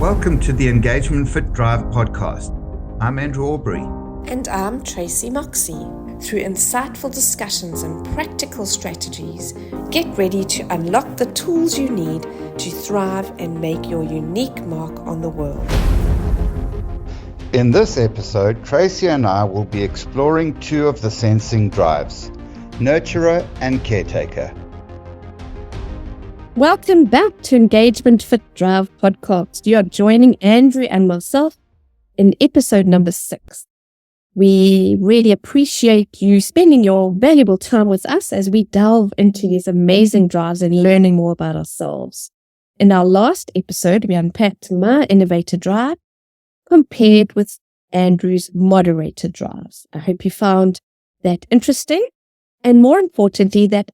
Welcome to the EngagementFit Drive podcast. I'm Andrew Aubrey. And I'm Tracy Moxie. Through insightful discussions and practical strategies, get ready to unlock the tools you need to thrive and make your unique mark on the world. In this episode, Tracy and I will be exploring two of the sensing drives, Nurturer and Caretaker. Welcome back to EngagementFit Drive podcast. You are joining Andrew and myself in episode number 6. We really appreciate you spending your valuable time with us as we delve into these amazing drives and learning more about ourselves. In our last episode, we unpacked my innovator drive compared with Andrew's moderator drives. I hope you found that interesting, and more importantly, that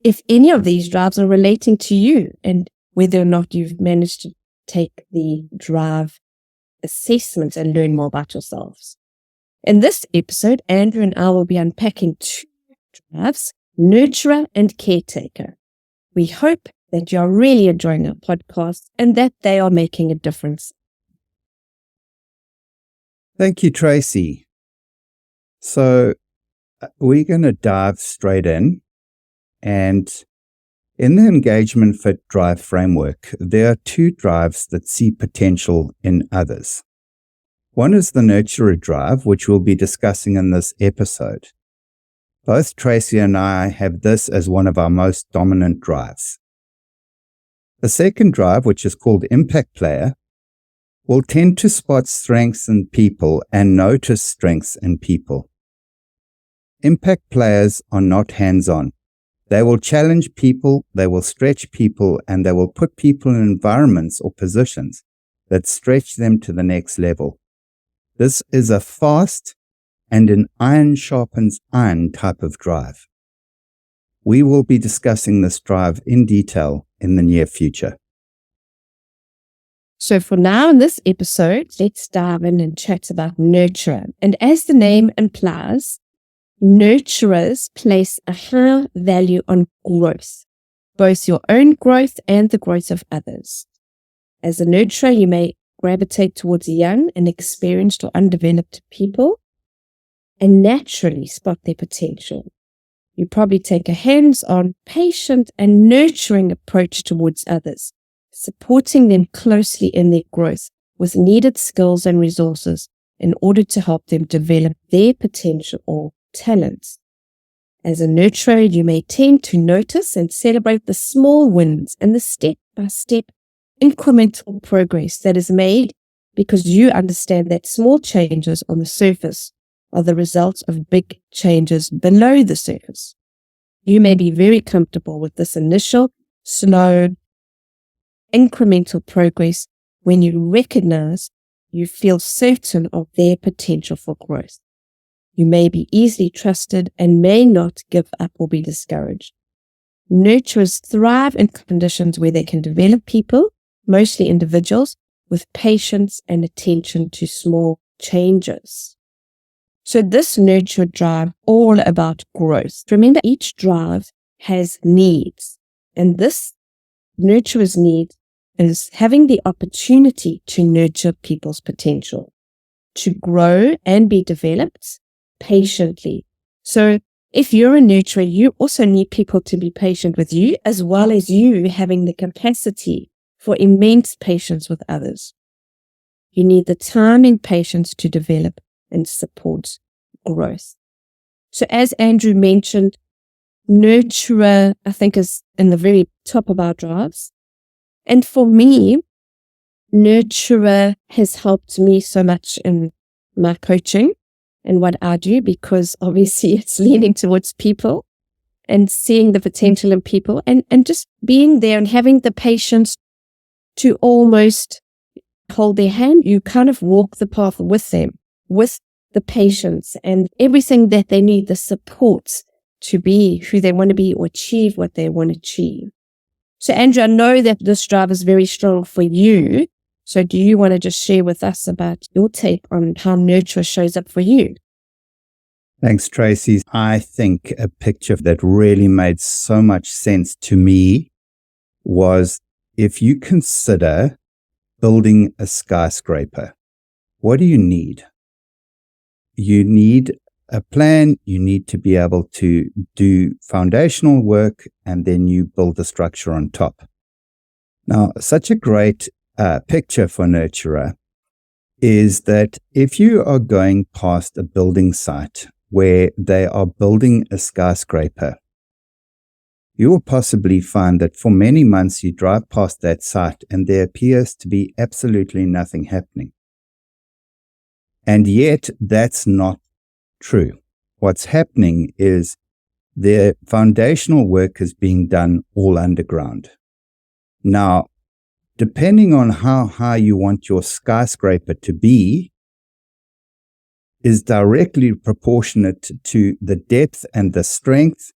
if any of these drives are relating to you and whether or not you've managed to take the drive assessment and learn more about yourselves. In this episode, Andrew and I will be unpacking two drives, Nurturer and Caretaker. We hope that you're really enjoying our podcast and that they are making a difference. Thank you, Tracy. So we're going to dive straight in. And in the EngagementFit Drive framework, there are two drives that see potential in others. One is the Nurturer drive, which we'll be discussing in this episode. Both Tracy and I have this as one of our most dominant drives. The second drive, which is called Impact Player, will tend to spot strengths in people and notice strengths in people. Impact players are not hands-on. They will challenge people, they will stretch people, and they will put people in environments or positions that stretch them to the next level. This is a fast and an iron sharpens iron type of drive. We will be discussing this drive in detail in the near future. So for now in this episode, let's dive in and chat about Nurturer. And as the name implies, Nurturers place a high value on growth, both your own growth and the growth of others. As a nurturer, you may gravitate towards young and experienced or undeveloped people and naturally spot their potential. You probably take a hands-on, patient and nurturing approach towards others, supporting them closely in their growth with needed skills and resources in order to help them develop their potential or talents. As a nurturer, you may tend to notice and celebrate the small wins and the step-by-step incremental progress that is made because you understand that small changes on the surface are the result of big changes below the surface. You may be very comfortable with this initial, slow, incremental progress when you recognize you feel certain of their potential for growth. You may be easily trusted and may not give up or be discouraged. Nurturers thrive in conditions where they can develop people, mostly individuals, with patience and attention to small changes. So this nurture drive, all about growth. Remember, each drive has needs, and this nurturer's need is having the opportunity to nurture people's potential, to grow and be developed patiently. So if you're a nurturer, you also need people to be patient with you, as well as you having the capacity for immense patience with others. You need the time and patience to develop and support growth. So as Andrew mentioned, nurturer, I think, is in the very top of our drives. And for me, nurturer has helped me so much in my coaching and what I do, because obviously it's leaning towards people and seeing the potential in people and just being there and having the patience to almost hold their hand. You kind of walk the path with them, with the patience and everything that they need, the support to be who they want to be or achieve what they want to achieve. So Andrew, I know that this drive is very strong for you. So do you want to just share with us about your take on how nurture shows up for you? Thanks, Tracy. I think a picture that really made so much sense to me was if you consider building a skyscraper, what do you need? You need a plan. You need to be able to do foundational work, and then you build the structure on top. Now, such a great picture for nurturer is that if you are going past a building site where they are building a skyscraper, you will possibly find that for many months you drive past that site and there appears to be absolutely nothing happening. And yet that's not true. What's happening is the foundational work is being done all underground. Now, depending on how high you want your skyscraper to be, is directly proportionate to the depth and the strength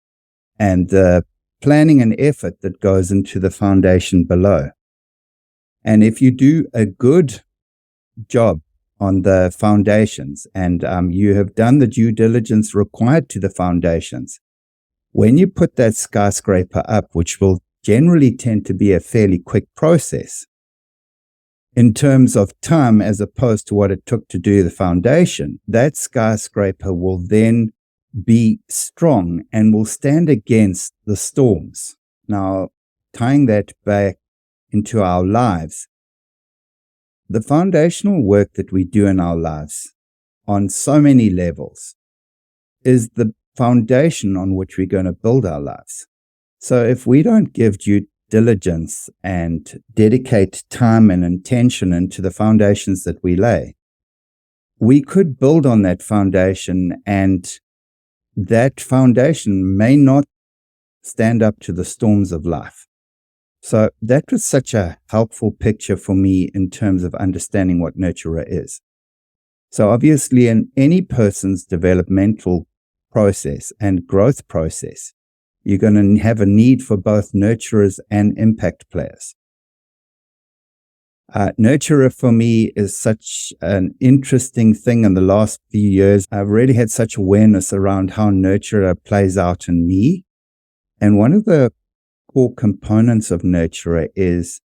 and the planning and effort that goes into the foundation below. And if you do a good job on the foundations and you have done the due diligence required to the foundations, when you put that skyscraper up, which will generally tend to be a fairly quick process in terms of time as opposed to what it took to do the foundation, that skyscraper will then be strong and will stand against the storms. Now, tying that back into our lives, the foundational work that we do in our lives on so many levels is the foundation on which we're going to build our lives. So if we don't give due diligence and dedicate time and intention into the foundations that we lay, we could build on that foundation, and that foundation may not stand up to the storms of life. So that was such a helpful picture for me in terms of understanding what nurturer is. So obviously in any person's developmental process and growth process, you're going to have a need for both nurturers and impact players. Nurturer for me is such an interesting thing in the last few years. I've really had such awareness around how nurturer plays out in me. And one of the core components of nurturer is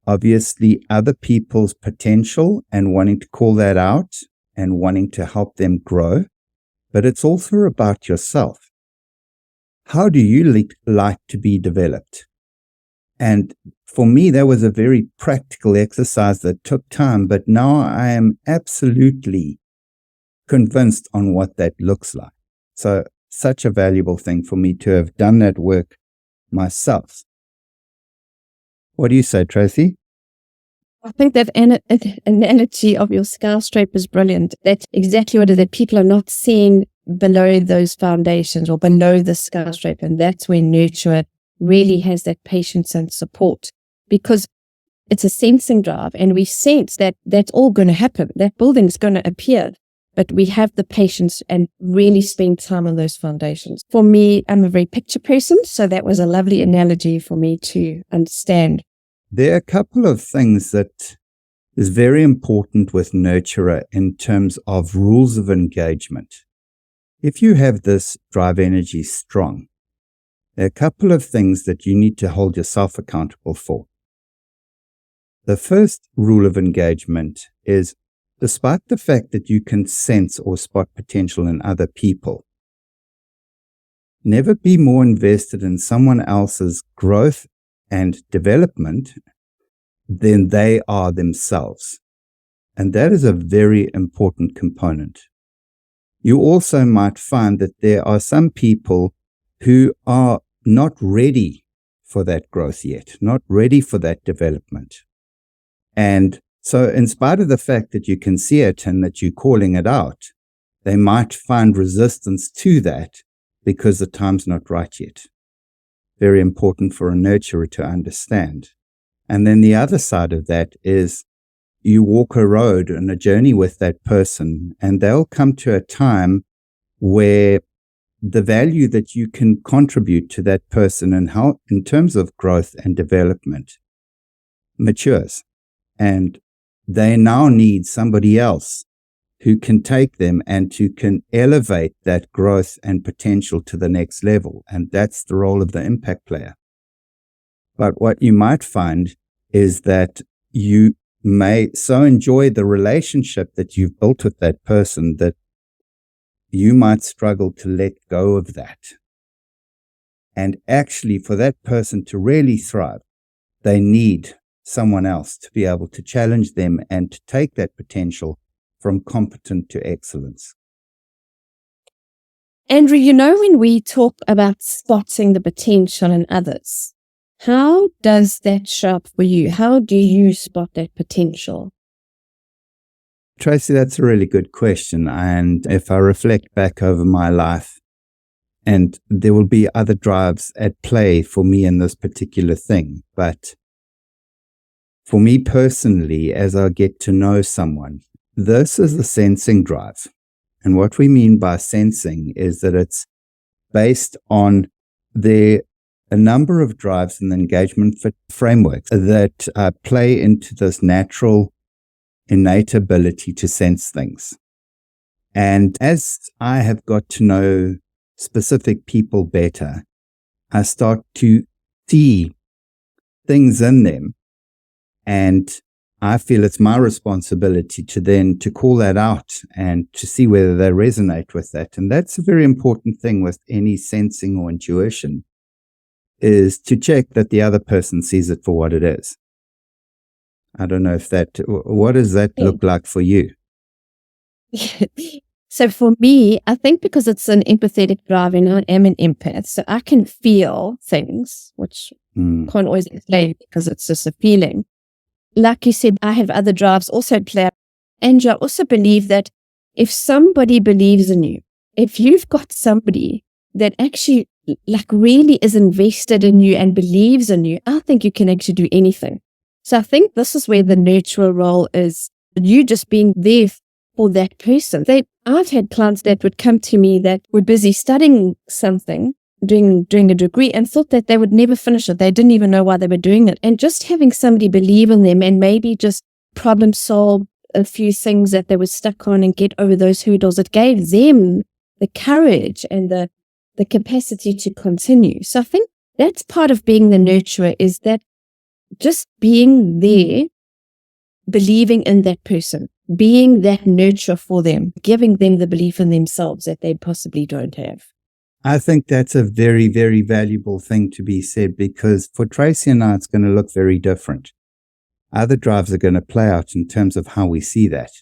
obviously other people's potential and wanting to call that out and wanting to help them grow. But it's also about yourself. How do you like to be developed? And for me, that was a very practical exercise that took time, but now I am absolutely convinced on what that looks like. So such a valuable thing for me to have done that work myself. What do you say, Tracy? I think that analogy of your skyscraper is brilliant. That's exactly what it is, that people are not seeing below those foundations or below the skyscraper. And that's where nurture really has that patience and support, because it's a sensing drive and we sense that that's all going to happen. That building's going to appear, but we have the patience and really spend time on those foundations. For me, I'm a very picture person, so that was a lovely analogy for me to understand. There are a couple of things that is very important with nurturer in terms of rules of engagement. If you have this drive energy strong, there are a couple of things that you need to hold yourself accountable for. The first rule of engagement is, despite the fact that you can sense or spot potential in other people, never be more invested in someone else's growth and development than they are themselves. And that is a very important component. You also might find that there are some people who are not ready for that growth yet, not ready for that development. And so in spite of the fact that you can see it and that you're calling it out, they might find resistance to that because the time's not right yet. Very important for a nurturer to understand. And then the other side of that is you walk a road and a journey with that person, and they'll come to a time where the value that you can contribute to that person and how, in terms of growth and development, matures. And they now need somebody else who can take them and who can elevate that growth and potential to the next level. And that's the role of the impact player. But what you might find is that you may so enjoy the relationship that you've built with that person that you might struggle to let go of that. And actually, for that person to really thrive, they need someone else to be able to challenge them and to take that potential from competent to excellence. Andrew, when we talk about spotting the potential in others, how does that show up for you? How do you spot that potential? Tracy, that's a really good question. And if I reflect back over my life, and there will be other drives at play for me in this particular thing, but for me personally, as I get to know someone, this is the sensing drive. And what we mean by sensing is that it's based on a number of drives in the EngagementFit framework that play into this natural, innate ability to sense things. And as I have got to know specific people better, I start to see things in them, and I feel it's my responsibility to call that out and to see whether they resonate with that. And that's a very important thing with any sensing or intuition, is to check that the other person sees it for what it is. I don't know what does that look like for you? So for me, I think because it's an empathetic drive and I am an empath, so I can feel things, which can't always explain because it's just a feeling. Like you said, I have other drives also at play. And I also believe that if somebody believes in you, if you've got somebody that actually really is invested in you and believes in you, I think you can actually do anything. So I think this is where the nurturer role is, you just being there for that person. I've had clients that would come to me that were busy studying something, doing a degree, and thought that they would never finish it. They didn't even know why they were doing it. And just having somebody believe in them and maybe just problem solve a few things that they were stuck on and get over those hurdles, it gave them the courage and the capacity to continue. So I think that's part of being the nurturer, is that just being there, believing in that person, being that nurturer for them, giving them the belief in themselves that they possibly don't have. I think that's a very, very valuable thing to be said, because for Tracy and I, it's going to look very different. Other drives are going to play out in terms of how we see that.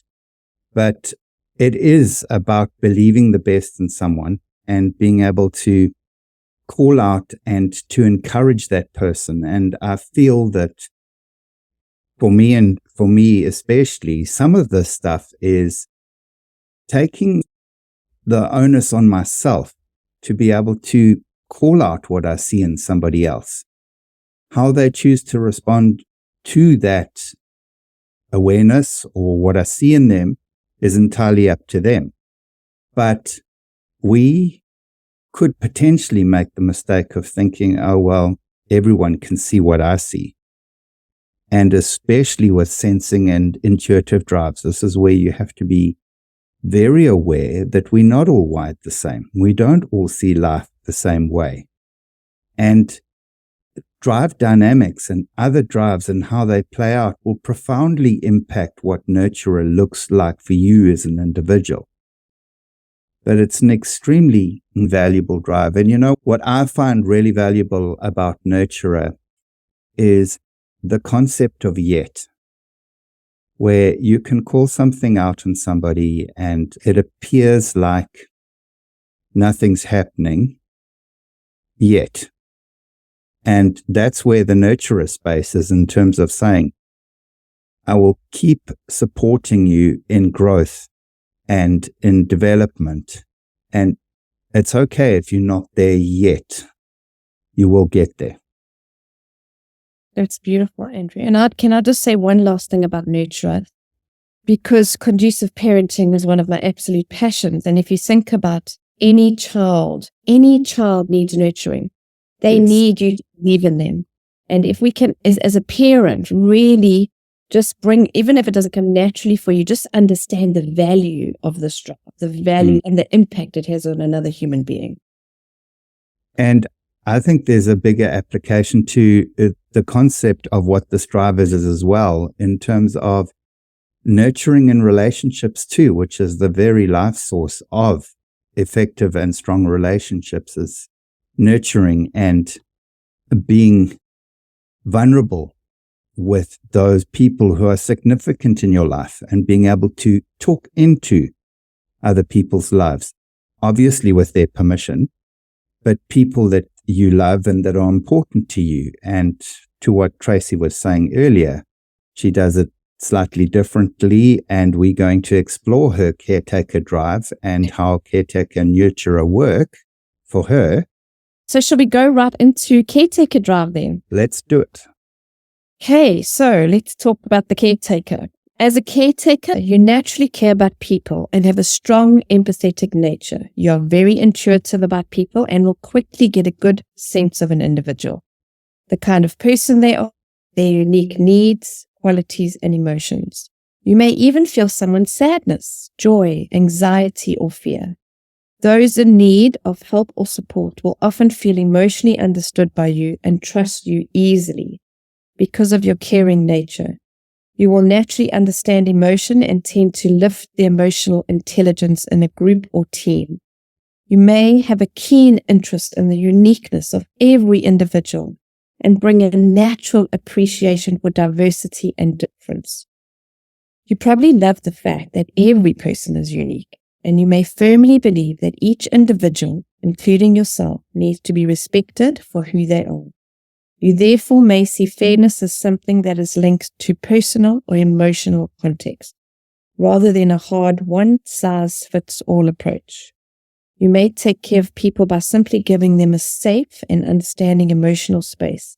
But it is about believing the best in someone and being able to call out and to encourage that person. And I feel that for me especially, some of this stuff is taking the onus on myself to be able to call out what I see in somebody else. How they choose to respond to that awareness or what I see in them is entirely up to them. But we could potentially make the mistake of thinking, oh, well, everyone can see what I see. And especially with sensing and intuitive drives, this is where you have to be very aware that we're not all wired the same. We don't all see life the same way. And drive dynamics and other drives and how they play out will profoundly impact what nurturer looks like for you as an individual. But it's an extremely invaluable drive. And what I find really valuable about nurturer is the concept of yet, where you can call something out in somebody and it appears like nothing's happening yet. And that's where the nurturer space is, in terms of saying, I will keep supporting you in growth and in development. And it's okay if you're not there yet. You will get there. That's beautiful, Andrew. And can I just say one last thing about nurturer? Because conducive parenting is one of my absolute passions. And if you think about any child needs nurturing. They need you to believe in them. And if we can, as a parent, really just bring, even if it doesn't come naturally for you, just understand the value of this drive, the value and the impact it has on another human being. And I think there's a bigger application to the concept of what this drive is as well, in terms of nurturing in relationships too, which is the very life source of effective and strong relationships, is nurturing and being vulnerable with those people who are significant in your life and being able to talk into other people's lives, obviously with their permission, but people that you love and that are important to you. And to what Tracy was saying earlier, she does it slightly differently, and we're going to explore her caretaker drive and how caretaker and nurturer work for her. So shall we go right into caretaker drive then? Let's do it. Okay, so let's talk about the caretaker. As a caretaker, you naturally care about people and have a strong empathetic nature. You're very intuitive about people and will quickly get a good sense of an individual, the kind of person they are, their unique needs, qualities, and emotions. You may even feel someone's sadness, joy, anxiety, or fear. Those in need of help or support will often feel emotionally understood by you and trust you easily because of your caring nature. You will naturally understand emotion and tend to lift the emotional intelligence in a group or team. You may have a keen interest in the uniqueness of every individual and bring a natural appreciation for diversity and difference. You probably love the fact that every person is unique, and you may firmly believe that each individual, including yourself, needs to be respected for who they are. You therefore may see fairness as something that is linked to personal or emotional context, rather than a hard one-size-fits-all approach. You may take care of people by simply giving them a safe and understanding emotional space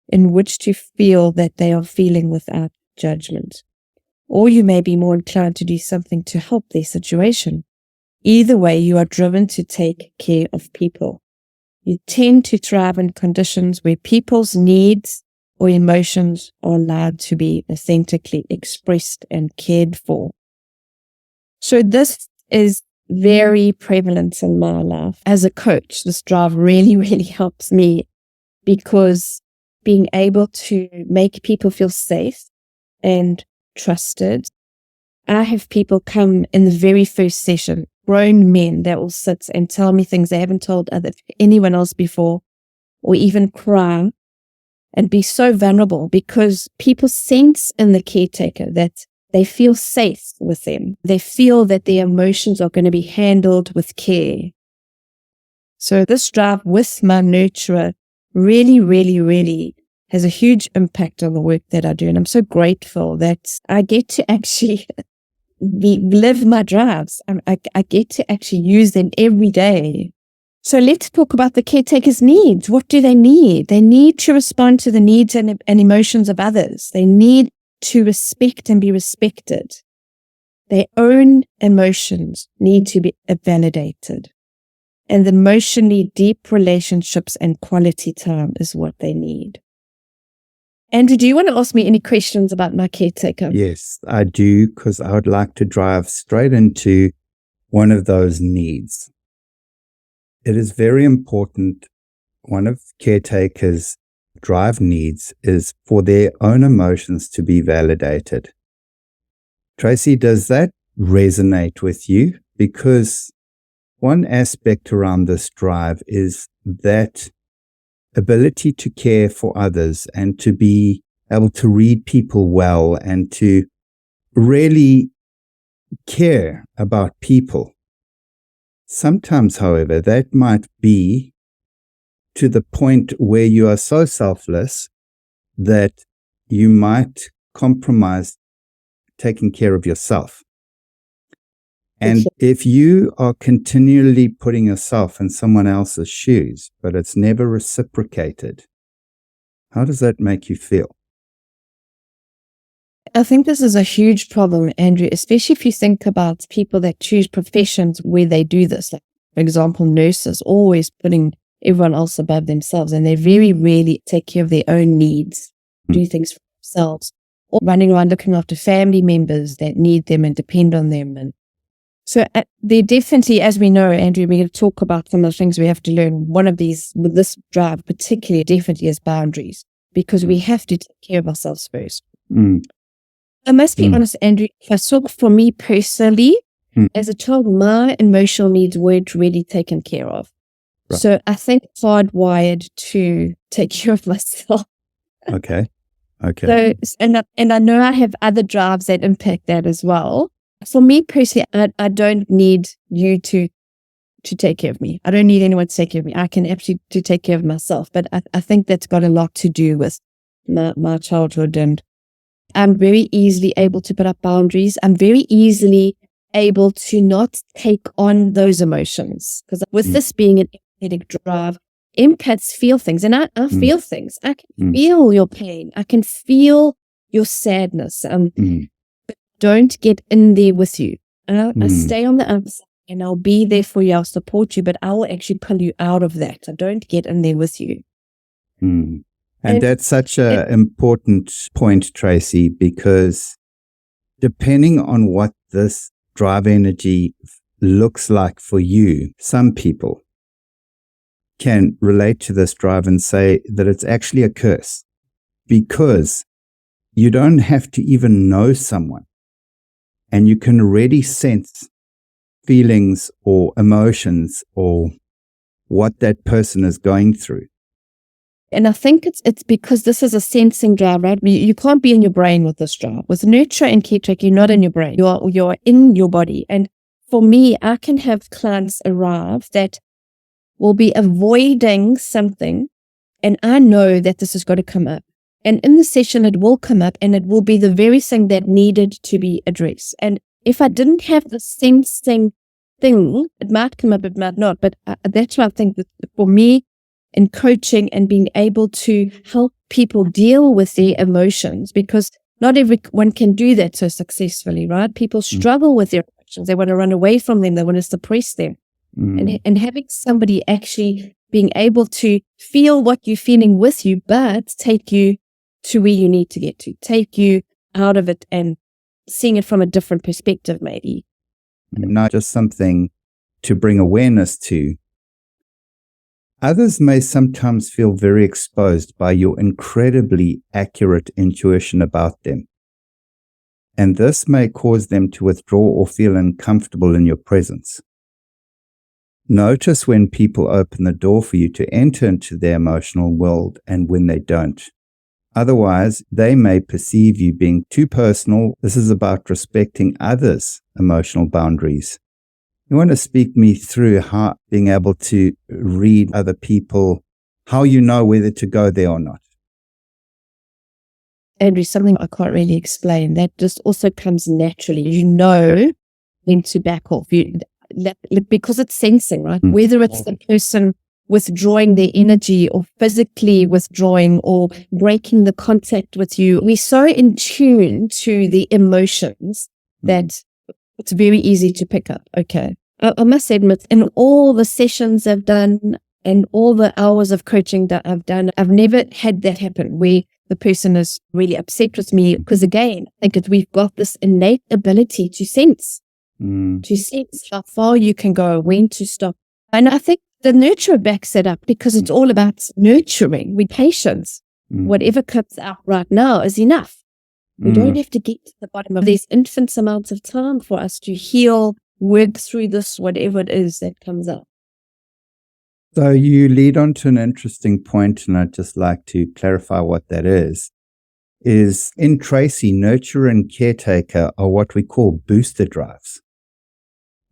in which to feel that they are feeling without judgment. Or you may be more inclined to do something to help their situation. Either way, you are driven to take care of people. You tend to thrive in conditions where people's needs or emotions are allowed to be authentically expressed and cared for. So this is very prevalent in my life. As a coach, this drive really, really helps me, because being able to make people feel safe and trusted. I have people come in the very first session, grown men that will sit and tell me things they haven't told anyone else before, or even cry and be so vulnerable, because people sense in the caretaker that they feel safe with them. They feel that their emotions are going to be handled with care. So this drive with my nurturer really, really, really has a huge impact on the work that I do. And I'm so grateful that I get to actually live my drives. I get to actually use them every day. So let's talk about the caretaker's needs. What do they need? They need to respond to the needs and emotions of others. They need to respect and be respected. Their own emotions need to be validated. And emotionally deep relationships and quality time is what they need. Andrew, do you want to ask me any questions about my caretaker? Yes, I do, because I would like to drive straight into one of those needs. It is very important. One of caretakers' drive needs is for their own emotions to be validated. Tracy, does that resonate with you? Because one aspect around this drive is that ability to care for others and to be able to read people well and to really care about people. Sometimes, however, that might be to the point where you are so selfless that you might compromise taking care of yourself. And if you are continually putting yourself in someone else's shoes, but it's never reciprocated, how does that make you feel? I think this is a huge problem, Andrew, especially if you think about people that choose professions where they do this. Like, for example, nurses always putting everyone else above themselves, and they very rarely take care of their own needs, do things for themselves, or running around looking after family members that need them and depend on them. And So there definitely, as we know, Andrew, we're going to talk about some of the things we have to learn. One of these, with this drive particularly, definitely is boundaries, because we have to take care of ourselves first. I must be honest, Andrew, if I talk for me personally, as a child, my emotional needs weren't really taken care of. Right. So I think it's hardwired to take care of myself. Okay. So, and I know I have other drives that impact that as well. For me personally, I don't need you to take care of me. I don't need anyone to take care of me. I can absolutely take care of myself. But I think that's got a lot to do with my childhood, and I'm very easily able to put up boundaries. I'm very easily able to not take on those emotions, because with this being an empathetic drive, empaths feel things, and I feel things. I can feel your pain. I can feel your sadness. Don't get in there with you. I stay on the other side and I'll be there for you. I'll support you, but I will actually pull you out of that. So don't get in there with you. And that's such an important point, Tracy, because depending on what this drive energy looks like for you, some people can relate to this drive and say that it's actually a curse, because you don't have to even know someone, and you can already sense feelings or emotions or what that person is going through. And I think it's because this is a sensing drive, right? You can't be in your brain with this drive. With nurture and caretaker, you're not in your brain. You're in your body. And for me, I can have clients arrive that will be avoiding something, and I know that this has got to come up. And in the session, it will come up, and it will be the very thing that needed to be addressed. And if I didn't have the sensing thing, it might come up, it might not. But that's why I think that for me, in coaching and being able to help people deal with their emotions, because not everyone can do that so successfully, right? People struggle with their emotions. They want to run away from them. They want to suppress them. And having somebody actually being able to feel what you're feeling with you, but take you to where you need to get to, take you out of it and seeing it from a different perspective, maybe. Not just something to bring awareness to. Others may sometimes feel very exposed by your incredibly accurate intuition about them. And this may cause them to withdraw or feel uncomfortable in your presence. Notice when people open the door for you to enter into their emotional world and when they don't. Otherwise, they may perceive you being too personal. This is about respecting others' emotional boundaries. You want to speak me through how being able to read other people, how you know whether to go there or not. Andrew, something I can't really explain. That just also comes naturally. You know when to back off. Because it's sensing, right? Whether it's the person withdrawing their energy or physically withdrawing or breaking the contact with you. We're so in tune to the emotions that it's very easy to pick up. Okay. I must admit, in all the sessions I've done and all the hours of coaching that I've done, I've never had that happen where the person is really upset with me. Because again, I think we've got this innate ability to sense how far you can go, when to stop. And I think the nurturer backs it up, because it's all about nurturing with patience. Whatever comes out right now is enough. We don't have to get to the bottom of these infinite amounts of time for us to heal, work through this, whatever it is that comes up. So you lead on to an interesting point, and I'd just like to clarify what that is in Tracy, nurturer and caretaker are what we call booster drives.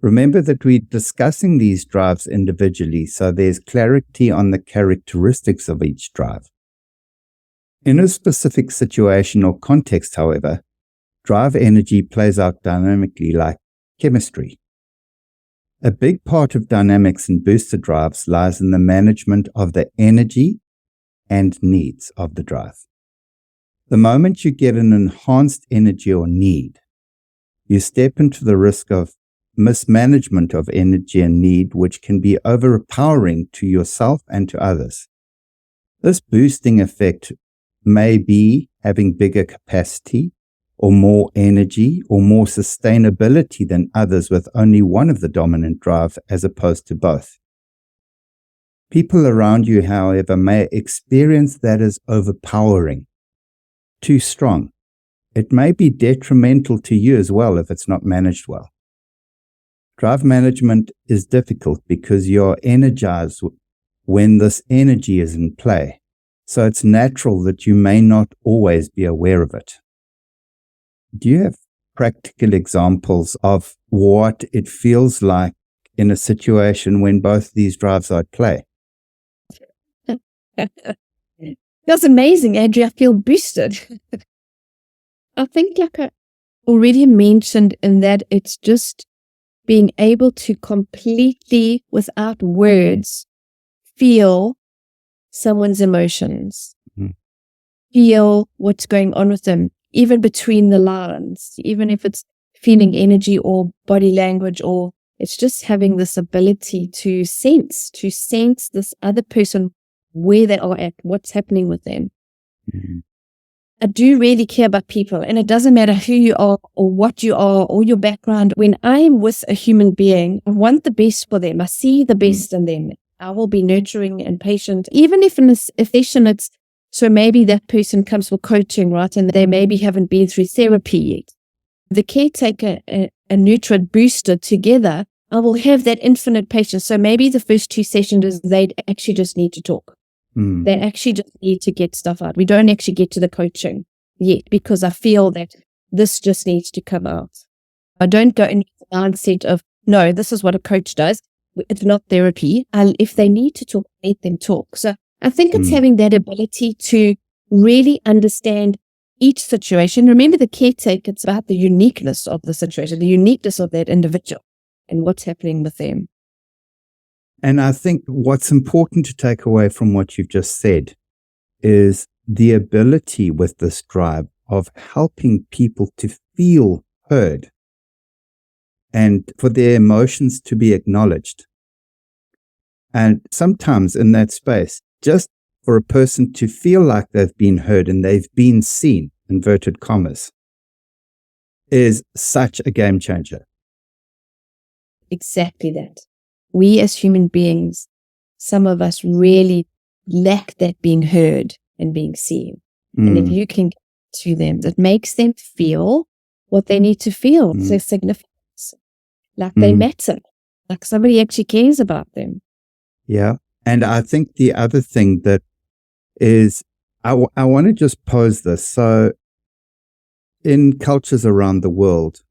Remember that we're discussing these drives individually, so there's clarity on the characteristics of each drive. In a specific situation or context, however, drive energy plays out dynamically like chemistry. A big part of dynamics in booster drives lies in the management of the energy and needs of the drive. The moment you get an enhanced energy or need, you step into the risk of mismanagement of energy and need, which can be overpowering to yourself and to others. This boosting effect may be having bigger capacity, or more energy or more sustainability than others with only one of the dominant drive as opposed to both. People around you, however, may experience that as overpowering, too strong. It may be detrimental to you as well if it's not managed well. Drive management is difficult because you're energized when this energy is in play. So it's natural that you may not always be aware of it. Do you have practical examples of what it feels like in a situation when both these drives are at play? That's amazing, Andrew. I feel boosted. I think, like I already mentioned, in that it's just being able to completely, without words, feel someone's emotions, feel what's going on with them, even between the lines, even if it's feeling energy or body language, or it's just having this ability to sense this other person, where they are at, what's happening with them. Mm-hmm. I do really care about people, and it doesn't matter who you are or what you are or your background. When I am with a human being, I want the best for them. I see the best in them. I will be nurturing and patient, even if in a session it's, so maybe that person comes for coaching, right? And they maybe haven't been through therapy yet. The caretaker and nurturer booster together, I will have that infinite patience. So maybe the first 2 sessions, they actually just need to talk. They actually just need to get stuff out. We don't actually get to the coaching yet because I feel that this just needs to come out. I don't go in the mindset of, no, this is what a coach does. It's not therapy. If they need to talk, let them talk. So I think it's having that ability to really understand each situation. Remember, the caretaker, it's about the uniqueness of the situation, the uniqueness of that individual and what's happening with them. And I think what's important to take away from what you've just said is the ability with this drive of helping people to feel heard and for their emotions to be acknowledged. And sometimes in that space, just for a person to feel like they've been heard and they've been seen, inverted commas, is such a game changer. Exactly that. We as human beings, some of us really lack that being heard and being seen. And if you can get to them, that makes them feel what they need to feel, their significance, like they matter, like somebody actually cares about them. Yeah. And I think the other thing that is, I want to just pose this. So in cultures around the world,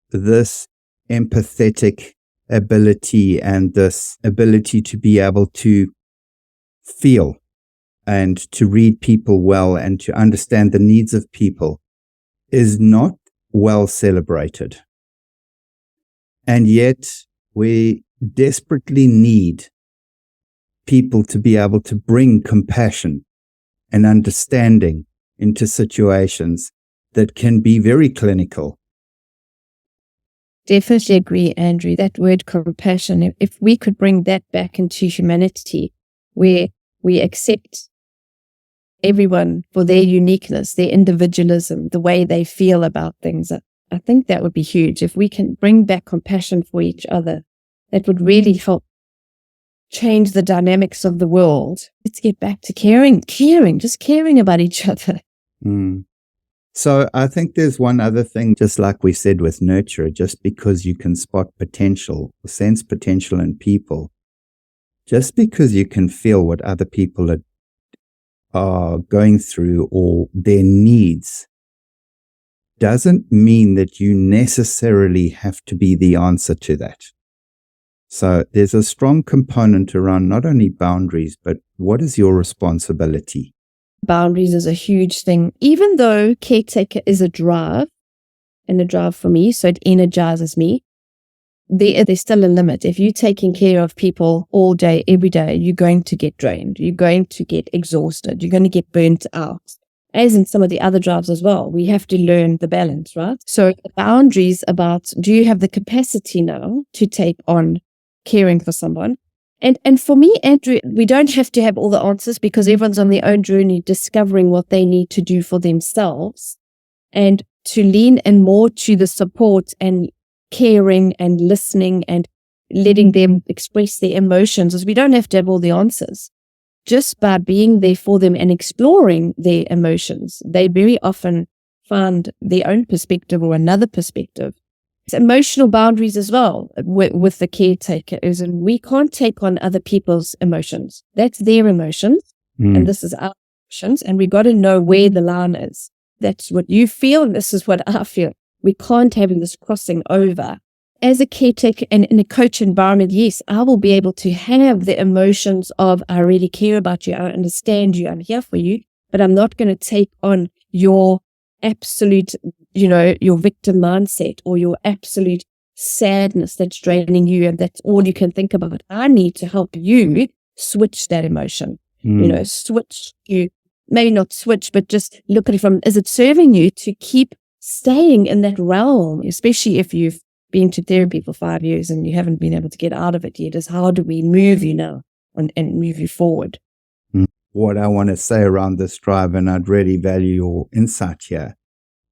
this empathetic ability and this ability to be able to feel and to read people well and to understand the needs of people is not well celebrated. And yet we desperately need people to be able to bring compassion and understanding into situations that can be very clinical. Definitely agree, Andrew. That word compassion, if we could bring that back into humanity, where we accept everyone for their uniqueness, their individualism, the way they feel about things, I think that would be huge. If we can bring back compassion for each other, that would really help change the dynamics of the world. Let's get back to caring, just caring about each other. So I think there's one other thing, just like we said with nurture, just because you can spot potential, sense potential in people, just because you can feel what other people are going through or their needs, doesn't mean that you necessarily have to be the answer to that. So there's a strong component around not only boundaries, but what is your responsibility? Boundaries is a huge thing. Even though caretaker is a drive, and a drive for me, so it energizes me, there's still a limit. If you're taking care of people all day, every day, you're going to get drained. You're going to get exhausted. You're going to get burnt out. As in some of the other drives as well. We have to learn the balance, right? So the boundaries about, do you have the capacity now to take on caring for someone? And for me, Andrew, we don't have to have all the answers because everyone's on their own journey discovering what they need to do for themselves. And to lean in more to the support and caring and listening and letting them express their emotions, as we don't have to have all the answers. Just by being there for them and exploring their emotions, they very often find their own perspective or another perspective. It's emotional boundaries as well with the caretakers, and we can't take on other people's emotions. That's their emotions, and this is our emotions, and we got to know where the line is. That's what you feel, and this is what I feel. We can't have this crossing over. As a caretaker and in a coach environment, yes, I will be able to have the emotions of, I really care about you, I understand you, I'm here for you, but I'm not going to take on your absolute, your victim mindset or your absolute sadness that's draining you and that's all you can think about. I need to help you switch that emotion, switch you, maybe not switch, but just look at it from, is it serving you to keep staying in that realm, especially if you've been to therapy for 5 years and you haven't been able to get out of it yet, is how do we move you now and move you forward? What I want to say around this drive, and I'd really value your insight here,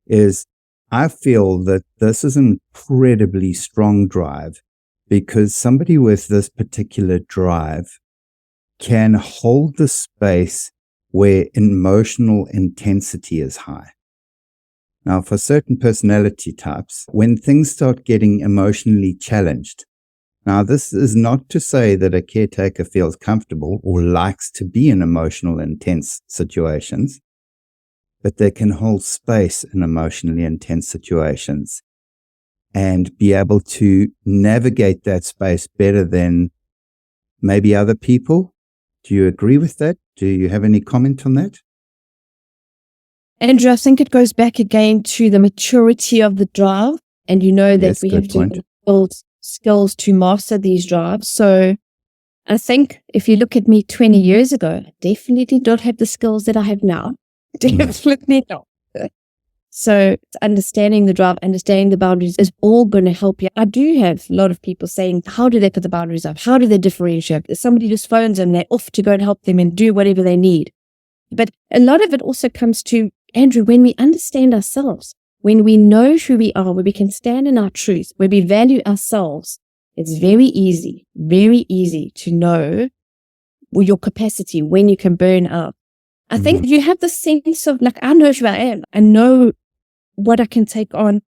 is I feel that this is an incredibly strong drive because somebody with this particular drive can hold the space where emotional intensity is high. Now, for certain personality types, when things start getting emotionally challenged, now this is not to say that a caretaker feels comfortable or likes to be in emotional intense situations, but they can hold space in emotionally intense situations and be able to navigate that space better than maybe other people. Do you agree with that? Do you have any comment on that? Andrew, I think it goes back again to the maturity of the drive, and that we have to build skills to master these drives. So I think if you look at me 20 years ago, I definitely don't have the skills that I have now. Definitely not. So understanding the drive, understanding the boundaries is all going to help you. I do have a lot of people saying, how do they put the boundaries up? How do they differentiate? If somebody just phones them, they're off to go and help them and do whatever they need. But a lot of it also comes to, Andrew, when we understand ourselves, when we know who we are, where we can stand in our truth, where we value ourselves, it's very easy to know your capacity, when you can burn out. I think you have the sense of, like, I know who I am. I know what I can take on.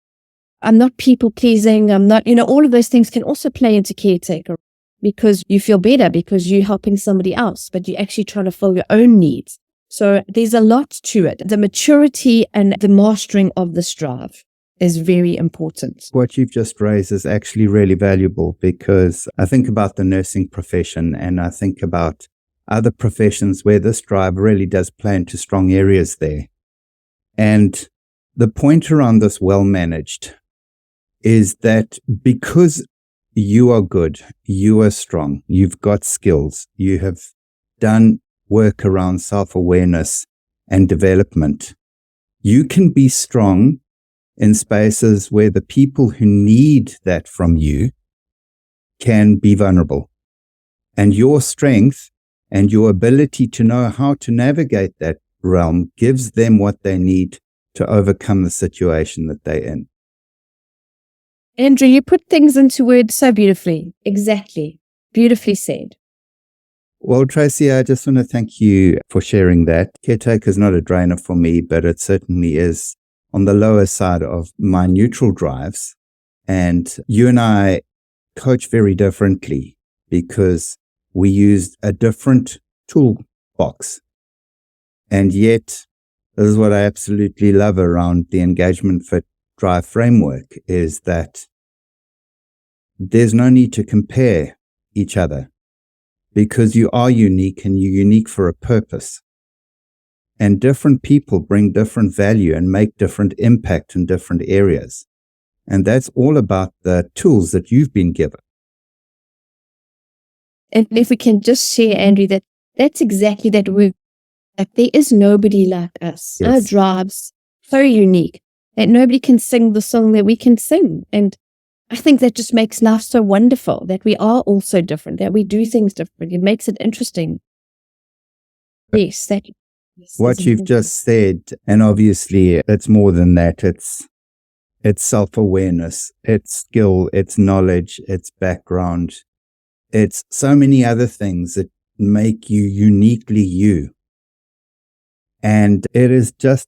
I'm not people pleasing. I'm not, all of those things can also play into caretaker because you feel better because you're helping somebody else, but you're actually trying to fill your own needs. So there's a lot to it. The maturity and the mastering of this drive is very important. What you've just raised is actually really valuable because I think about the nursing profession and I think about other professions where this drive really does play into strong areas there. And the point around this well managed is that because you are good, you are strong, you've got skills, you have done work around self-awareness and development, you can be strong in spaces where the people who need that from you can be vulnerable. And your strength and your ability to know how to navigate that realm gives them what they need to overcome the situation that they're in. Andrew, you put things into words so beautifully. Exactly. Beautifully said. Well, Tracy, I just want to thank you for sharing that. Caretaker is not a drainer for me, but it certainly is on the lower side of my neutral drives. And you and I coach very differently because we used a different toolbox. And yet, this is what I absolutely love around the EngagementFit Drive framework is that there's no need to compare each other because you are unique and you're unique for a purpose. And different people bring different value and make different impact in different areas. And that's all about the tools that you've been given. And if we can just share, Andrew, that's exactly that word. Like, there is nobody like us. Yes. Our drives so unique that nobody can sing the song that we can sing. And I think that just makes life so wonderful, that we are all so different, that we do things different. It makes it interesting. Yes. What you've just said, and obviously it's more than that, it's it's self-awareness, it's skill, it's knowledge, it's background. It's so many other things that make you uniquely you. And it is just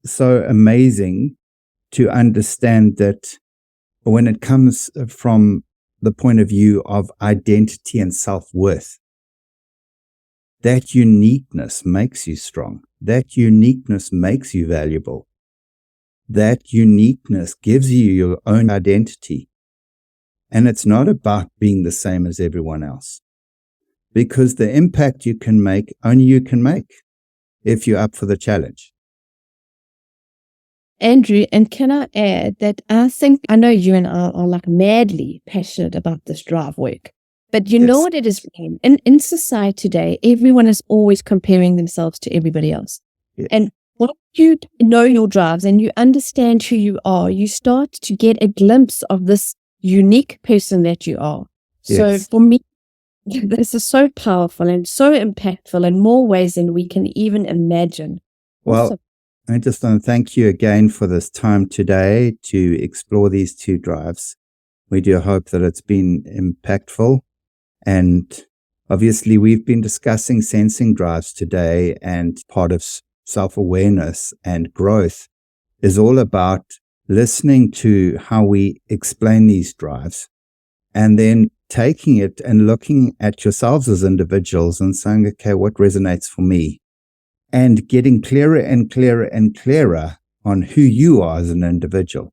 so amazing to understand that when it comes from the point of view of identity and self-worth, that uniqueness makes you strong. That uniqueness makes you valuable. That uniqueness gives you your own identity. And it's not about being the same as everyone else. Because the impact you can make, only you can make if you're up for the challenge. Andrew, and can I add that I know you and I are like madly passionate about this drive work. But you know what it is, in society today, everyone is always comparing themselves to everybody else. Yes. And once you know your drives and you understand who you are, you start to get a glimpse of this unique person that you are. Yes. So for me, this is so powerful and so impactful in more ways than we can even imagine. Well, I just want to thank you again for this time today to explore these two drives. We do hope that it's been impactful. And obviously, we've been discussing sensing drives today, and part of self-awareness and growth is all about listening to how we explain these drives and then taking it and looking at yourselves as individuals and saying, okay, what resonates for me? And getting clearer and clearer and clearer on who you are as an individual.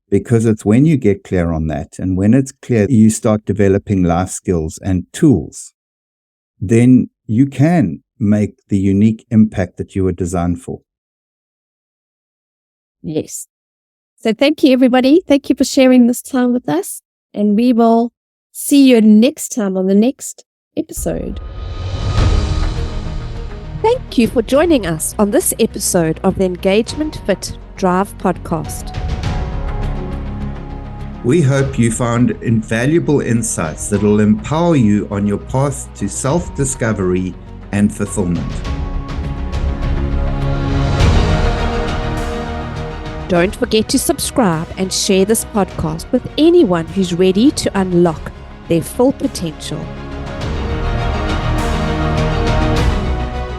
Because it's when you get clear on that, and when it's clear, you start developing life skills and tools, then you can make the unique impact that you were designed for. Yes. So thank you, everybody. Thank you for sharing this time with us. And we will see you next time on the next episode. Thank you for joining us on this episode of the EngagementFit Drive podcast. We hope you found invaluable insights that will empower you on your path to self-discovery and fulfillment. Don't forget to subscribe and share this podcast with anyone who's ready to unlock their full potential.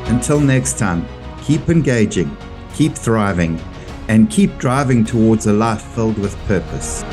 Until next time, keep engaging, keep thriving, and keep driving towards a life filled with purpose.